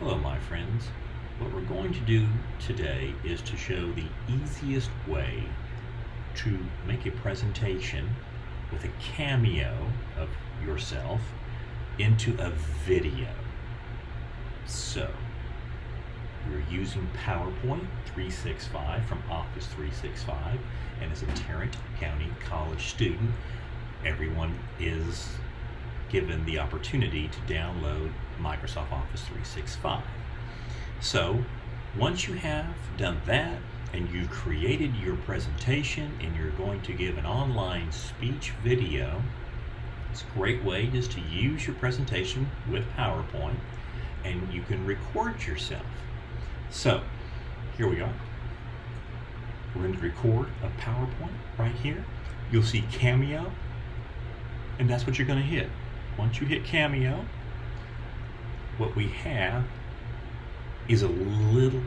Hello my friends. What we're going to do today is to show the easiest way to make a presentation with a cameo of yourself into a video. So, we're using PowerPoint 365 from Office 365, and as a Tarrant County College student, everyone is given the opportunity to download Microsoft Office 365. So once you have done that and you've created your presentation and you're going to give an online speech video, it's a great way just to use your presentation with PowerPoint, and you can record yourself. So here we are. We're going to record a PowerPoint right here. You'll see Cameo, and that's what you're going to hit. Once you hit Cameo, what we have is a little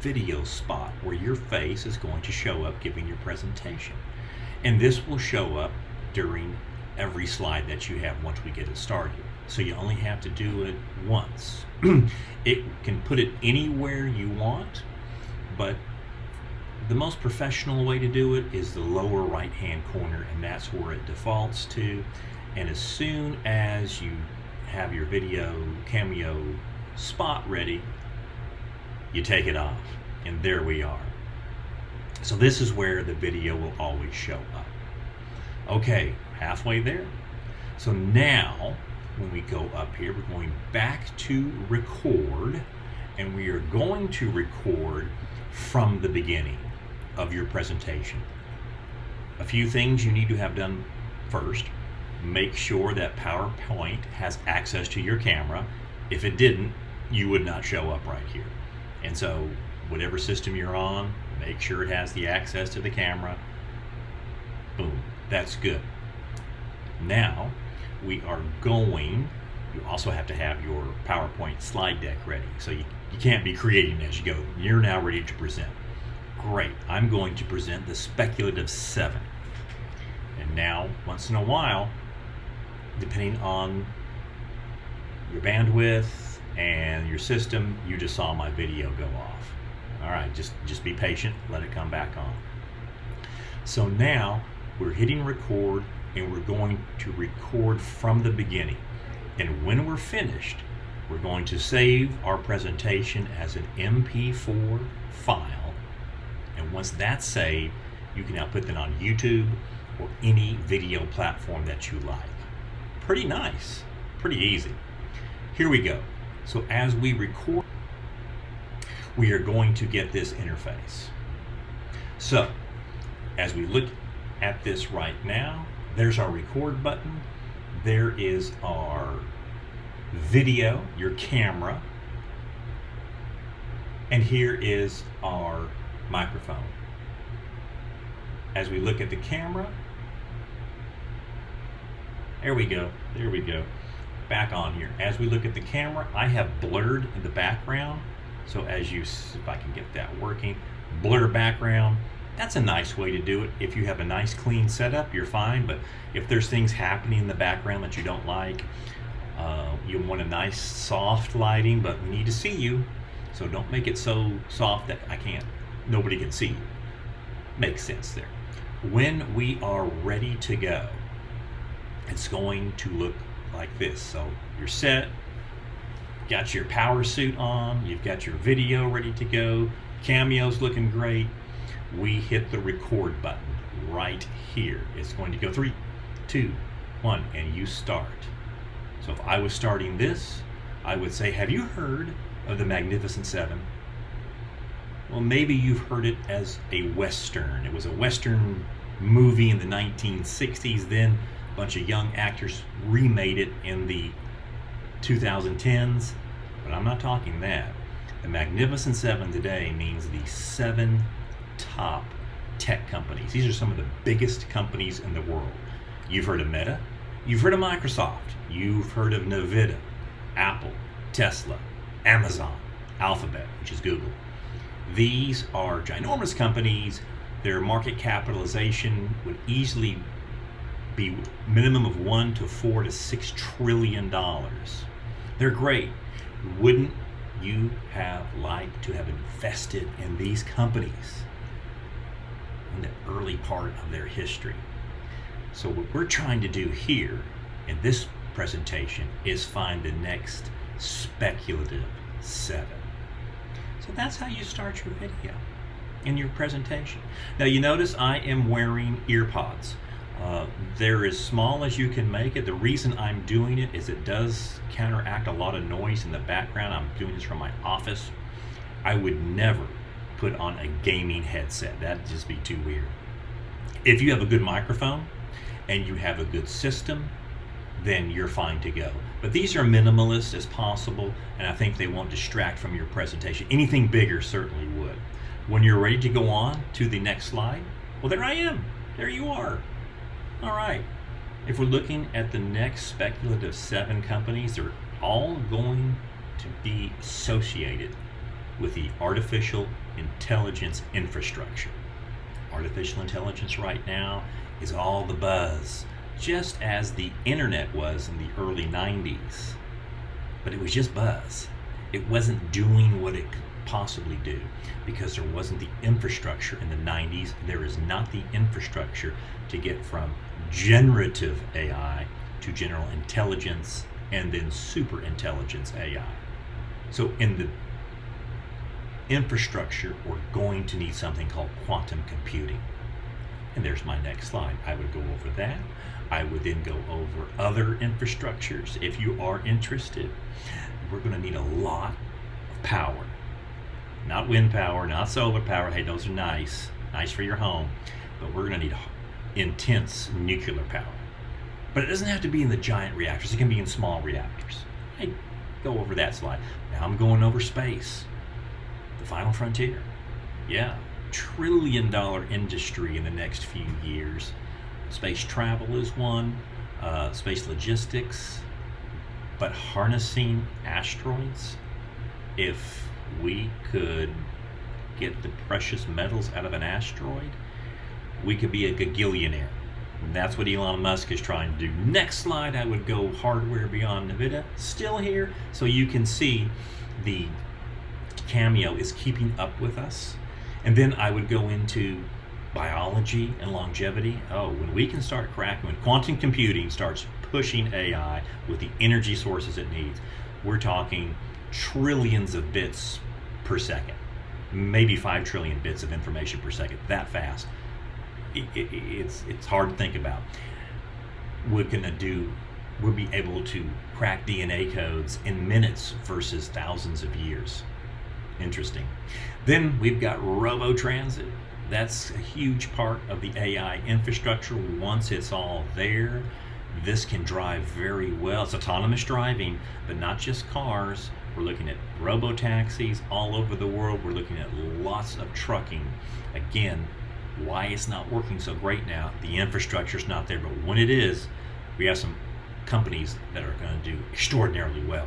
video spot where your face is going to show up giving your presentation. And this will show up during every slide that you have once we get it started. So you only have to do it once. It can put it anywhere you want, but the most professional way to do it is the lower right hand corner, and that's where it defaults to. And as soon as you have your video Cameo spot ready, you take it off, and there we are. So this is where the video will always show up. Okay, halfway there. So now when we go up here, we're going back to record, and we are going to record from the beginning of your presentation. A few things you need to have done first. Make sure that PowerPoint has access to your camera. If it didn't, you would not show up right here. And so whatever system you're on, make sure it has the access to the camera. Boom, that's good. Now we are going, you also have to have your PowerPoint slide deck ready. So you can't be creating as you go. You're now ready to present. Great, I'm going to present the speculative 7. And now, once in a while, depending on your bandwidth and your system, you just saw my video go off. All right, just be patient, let it come back on. So now we're hitting record, and we're going to record from the beginning. And when we're finished, we're going to save our presentation as an MP4 file. And once that's saved, you can now put that on YouTube or any video platform that you like. Pretty nice, pretty easy. Here we go. So as we record, we are going to get this interface. So as we look at this right now, there's our record button. There is our video, your camera. And here is our microphone. As we look at the camera, there we go, back on here. As we look at the camera, I have blurred in the background. So as you, if I can get that working, blur background, that's a nice way to do it. If you have a nice clean setup, you're fine, but if there's things happening in the background that you don't like, you want a nice soft lighting, but we need to see you. So don't make it so soft that nobody can see you. Makes sense there. When we are ready to go, it's going to look like this. So you're set, got your power suit on, you've got your video ready to go, Cameo's looking great. We hit the record button right here. It's going to go 3, 2, 1, and you start. So if I was starting this, I would say, have you heard of the Magnificent Seven? Well, maybe you've heard it as a Western. It was a Western movie in the 1960s. Then a bunch of young actors remade it in the 2010s. But I'm not talking that. The Magnificent Seven today means the 7 top tech companies. These are some of the biggest companies in the world. You've heard of Meta. You've heard of Microsoft. You've heard of Nvidia, Apple, Tesla, Amazon, Alphabet, which is Google. These are ginormous companies. Their market capitalization would easily be minimum of $1 to $4 to $6 trillion. They're great. Wouldn't you have liked to have invested in these companies in the early part of their history. So what we're trying to do here in this presentation is find the next speculative 7. So that's how you start your video in your presentation. Now you notice I am wearing ear pods. They're as small as you can make it. The reason I'm doing it is it does counteract a lot of noise in the background. I'm doing this from my office. I would never put on a gaming headset. That'd just be too weird. If you have a good microphone and you have a good system, then you're fine to go. But these are minimalist as possible, and I think they won't distract from your presentation. Anything bigger certainly would. When you're ready to go on to the next slide, well, there I am. There you are. All right. If we're looking at the next speculative 7 companies, they're all going to be associated with the artificial intelligence infrastructure. Artificial intelligence right now is all the buzz, just as the internet was in the early 90s. But it was just buzz. It wasn't doing what it could possibly do because there wasn't the infrastructure in the 90s. There is not the infrastructure to get from generative AI to general intelligence and then super intelligence AI. So in the infrastructure, we're going to need something called quantum computing. And there's my next slide. I would go over that. I would then go over other infrastructures if you are interested. We're going to need a lot of power. Not wind power, not solar power. Hey, those are nice for your home. But we're going to need intense nuclear power. But it doesn't have to be in the giant reactors. It can be in small reactors. Hey, go over that slide. Now I'm going over space. The final frontier. Yeah, $1 trillion industry in the next few years. Space travel is one, space logistics, but harnessing asteroids. If we could get the precious metals out of an asteroid, we could be a gagillionaire. And that's what Elon Musk is trying to do. Next slide, I would go hardware beyond NVIDIA. Still here, so you can see the Cameo is keeping up with us. And then I would go into biology and longevity. Oh, when we can start cracking, when quantum computing starts pushing AI with the energy sources it needs, we're talking trillions of bits per second, maybe 5 trillion bits of information per second, that fast. It's hard to think about. We'll be able to crack DNA codes in minutes versus thousands of years. Interesting. Then we've got robo-transit. That's a huge part of the AI infrastructure. Once it's all there, this can drive very well. It's autonomous driving, but not just cars. We're looking at robo-taxis all over the world. We're looking at lots of trucking. Again, why it's not working so great now, the infrastructure's not there, but when it is, we have some companies that are going to do extraordinarily well.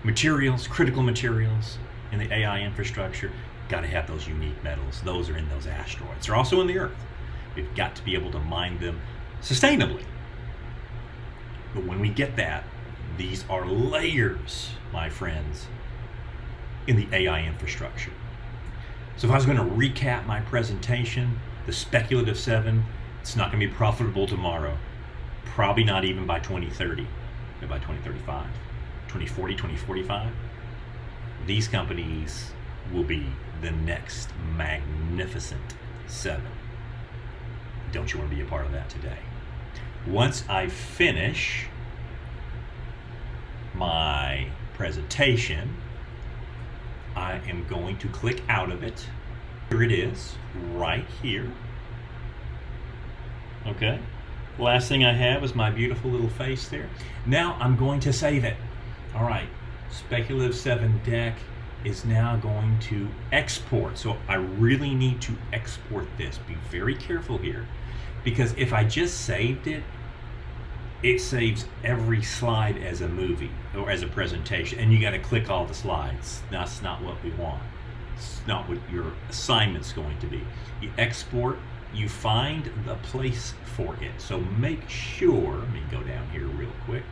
Materials, critical materials in the AI infrastructure, got to have those unique metals. Those are in those asteroids. They're also in the Earth. We've got to be able to mine them sustainably. But when we get that, these are layers, my friends, in the AI infrastructure. So if I was going to recap my presentation, the speculative 7, it's not going to be profitable tomorrow. Probably not even by 2030, but by 2035, 2040, 2045. These companies will be the next magnificent 7. Don't you want to be a part of that today? Once I finish my presentation, I am going to click out of it. Here it is, right here. Okay. Last thing I have is my beautiful little face there. Now I'm going to save it. All right. Speculative 7 deck is now going to export. So I really need to export this. Be very careful here, because if I just saved it, it saves every slide as a movie or as a presentation, and you got to click all the slides. That's not what we want. It's not what your assignment's going to be. You export, you find the place for it. So make sure, let me go down here real quick.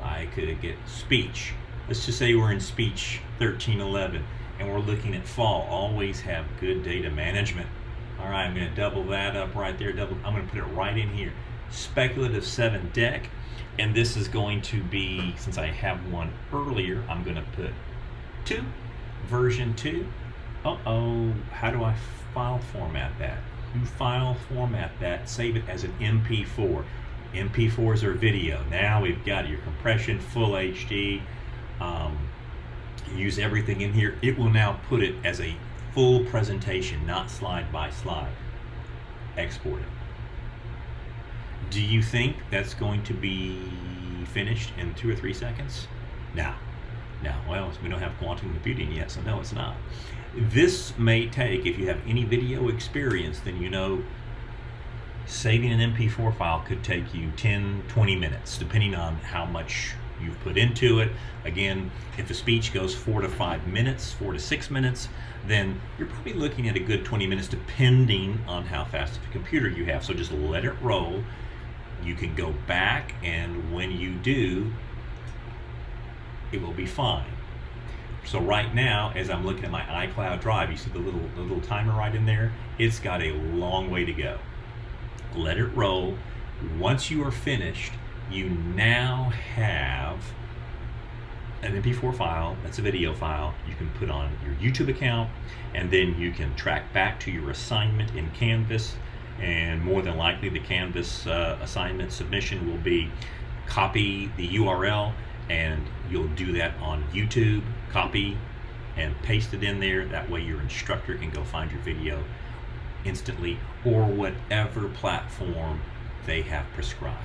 I could get speech. let's just say we're in speech 1311 and we're looking at fall. Always have good data management. All right, I'm going to double that up right there. I'm going to put it right in here. Speculative 7 deck. And this is going to be, since I have one earlier, I'm going to put 2, version 2. How do I file format that? You file format that, save it as an MP4. MP4s are video. Now we've got your compression, full HD. Use everything in here. It will now put it as a full presentation, not slide by slide. Export it. Do you think that's going to be finished in 2 or 3 seconds? No. Well, we don't have quantum computing yet, so no, it's not. This may take, if you have any video experience, then you know saving an MP4 file could take you 10, 20 minutes, depending on how much you've put into it. Again, if the speech goes 4 to 5 minutes, 4 to 6 minutes, then you're probably looking at a good 20 minutes, depending on how fast of a computer you have. So just let it roll. You can go back, and when you do, it will be fine. So right now, as I'm looking at my iCloud drive, you see the little timer right in there? It's got a long way to go. Let it roll. Once you are finished, you now have an MP4 file, that's a video file, you can put on your YouTube account, and then you can track back to your assignment in Canvas, and more than likely the Canvas assignment submission will be copy the URL, and you'll do that on YouTube, copy and paste it in there. That way your instructor can go find your video instantly, or whatever platform they have prescribed.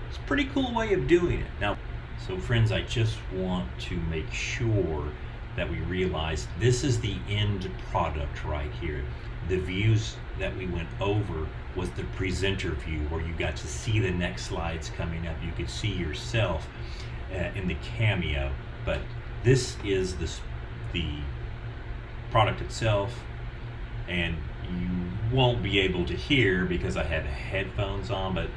It's a pretty cool way of doing it. Now, so friends, I just want to make sure that we realize this is the end product right here. The views that we went over was the presenter view, where you got to see the next slides coming up. You could see yourself in the Cameo, but this is the product itself, and you won't be able to hear because I have headphones on, but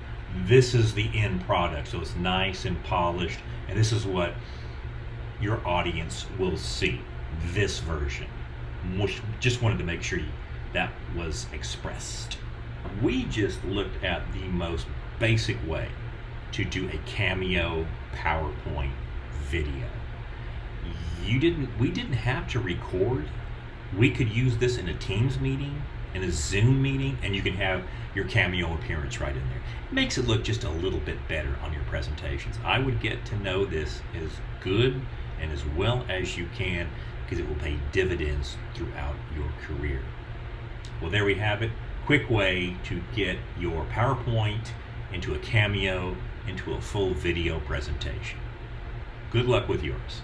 this is the end product. So it's nice and polished, and this is what your audience will see, this version. Just wanted to make sure that was expressed. We just looked at the most basic way to do a Cameo PowerPoint video. We didn't have to record. We could use this in a Teams meeting, in a Zoom meeting, and you can have your Cameo appearance right in there. It makes it look just a little bit better on your presentations. I would get to know this as good and as well as you can, because it will pay dividends throughout your career. Well, there we have it. Quick way to get your PowerPoint into a Cameo, into a full video presentation. Good luck with yours.